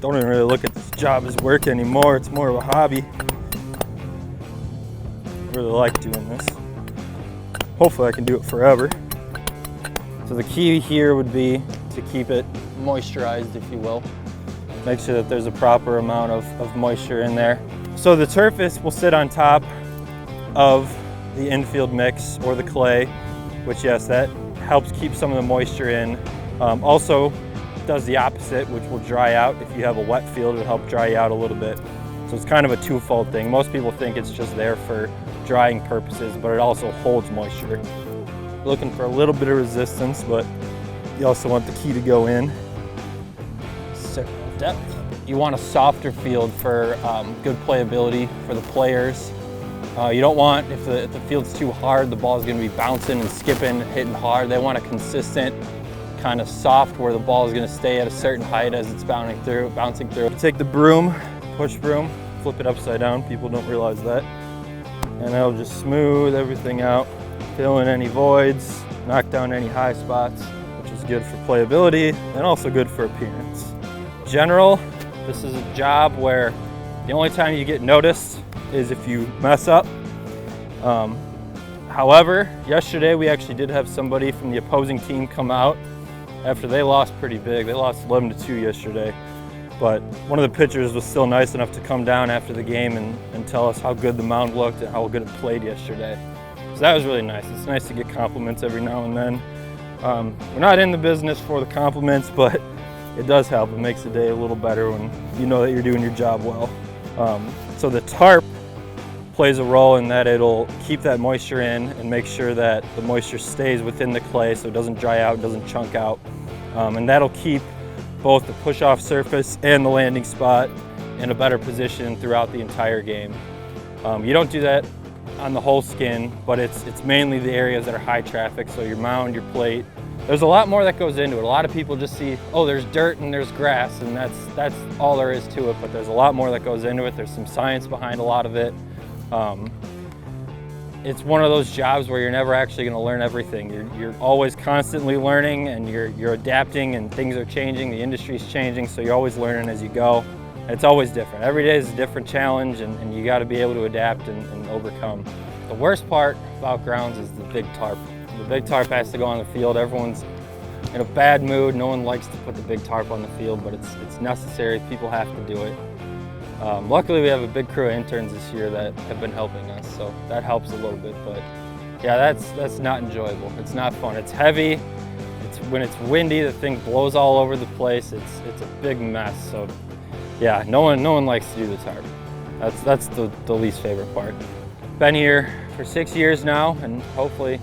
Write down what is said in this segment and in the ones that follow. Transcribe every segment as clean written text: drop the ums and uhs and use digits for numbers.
don't even really look at this job as work anymore. It's more of a hobby. I really like doing this. Hopefully I can do it forever. So the key here would be to keep it moisturized, if you will. Make sure that there's a proper amount of moisture in there. So the surface will sit on top of the infield mix or the clay, which yes, that helps keep some of the moisture in. Also does the opposite, which will dry out. If you have a wet field, it'll help dry you out a little bit. So it's kind of a twofold thing. Most people think it's just there for drying purposes, but it also holds moisture. Looking for a little bit of resistance, but you also want the key to go in. Depth. You want a softer field for good playability for the players. You don't want, if the field's too hard, the ball's going to be bouncing and skipping, hitting hard. They want a consistent kind of soft where the ball is going to stay at a certain height as it's bouncing through. You take the broom, push broom, flip it upside down. People don't realize that. And that'll just smooth everything out, fill in any voids, knock down any high spots, which is good for playability and also good for appearance. General, this is a job where the only time you get noticed is if you mess up. However, yesterday we actually did have somebody from the opposing team come out after they lost pretty big. They lost 11-2 yesterday, but one of the pitchers was still nice enough to come down after the game and tell us how good the mound looked and how good it played yesterday. So that was really nice. It's nice to get compliments every now and then. We're not in the business for the compliments, but it does help. It makes the day a little better when you know that you're doing your job well. So the tarp plays a role in that it'll keep that moisture in and make sure that the moisture stays within the clay so it doesn't dry out, doesn't chunk out. And that'll keep both the push-off surface and the landing spot in a better position throughout the entire game. You don't do that on the whole skin, but it's mainly the areas that are high traffic, so your mound, your plate. There's a lot more that goes into it. A lot of people just see, oh, there's dirt and there's grass, and that's all there is to it, but there's a lot more that goes into it. There's some science behind a lot of it. It's one of those jobs where you're never actually going to learn everything. You're always constantly learning, and you're adapting, and things are changing, the industry's changing, so you're always learning as you go. And it's always different. Every day is a different challenge, and you got to be able to adapt and overcome. The worst part about grounds is the big tarp. The big tarp has to go on the field. Everyone's in a bad mood. No one likes to put the big tarp on the field, but it's necessary. People have to do it. Luckily, we have a big crew of interns this year that have been helping us, so that helps a little bit. But yeah, that's not enjoyable. It's not fun. It's heavy. When it's windy, the thing blows all over the place. It's a big mess. So yeah, no one likes to do the tarp. That's the least favorite part. Been here for 6 years now, and hopefully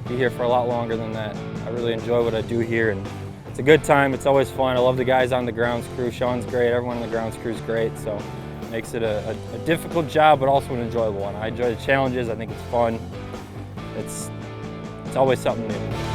be here for a lot longer than that. I really enjoy what I do here, and it's a good time. It's always fun. I love the guys on the grounds crew. Sean's great. Everyone on the grounds crew is great. So it makes it a difficult job, but also an enjoyable one. I enjoy the challenges. I think it's fun. It's always something new.